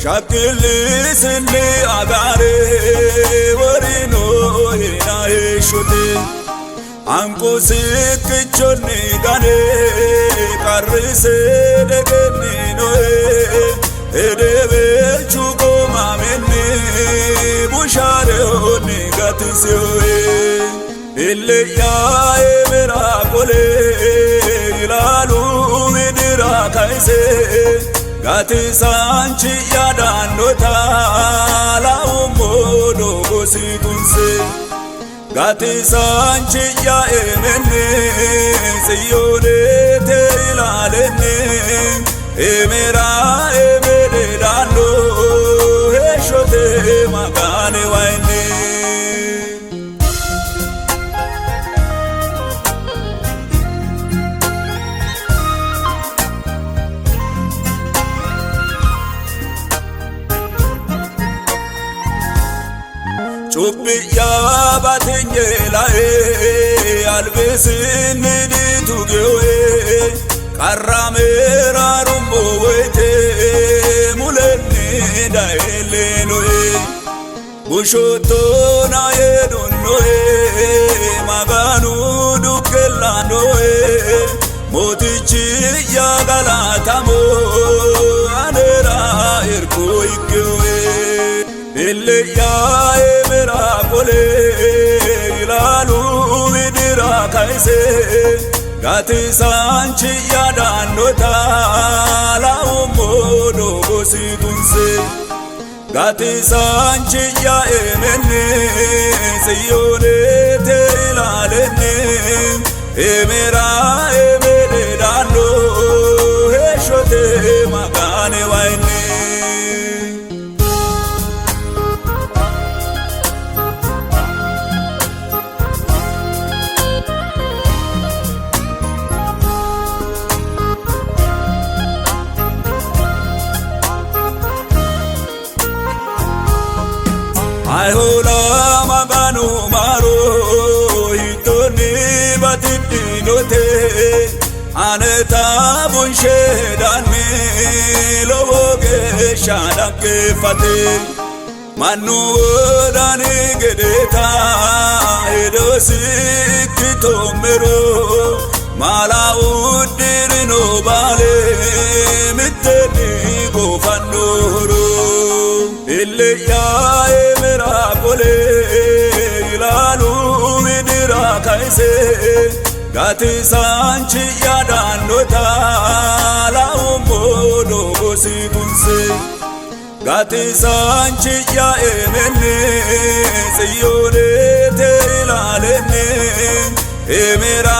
شاكل سني أغاري ورينو هنا يشوتي Anko sikkichonni gane karrise degni noe edebe chuko mamenne bushare honi gatisyoe ille ya emera kole ilalu midira kaise gatisanchi yadandota la umodo gositunse Gati sanchi ya emenne siyone te ilalenne emera emere dano eshote magane waine Chubbi ya batenye lae albesin di tugewe karamera rumbo wete muleni daelenoe bushoto na yedunoe maganu dukelanoe motichi ya galatamo anera erko ikewe ille ya emera kole ilalu midira kaise gati sanchi yadandota la umodo gositunse gati sanchi ya emenne siyone te ilalenne emera emere dano eshote magane waine Aihola maganu maro itoni batiti note aneta bunshe danmi loge shadake fate manu dani gedeta edosi kitomero mala udirino bale miteni gofandoro ille ya kole ilalu midira kaise gati sanchi yadandota la umodo gositunse gati sanchi ya emenne siyone te ilalenne emera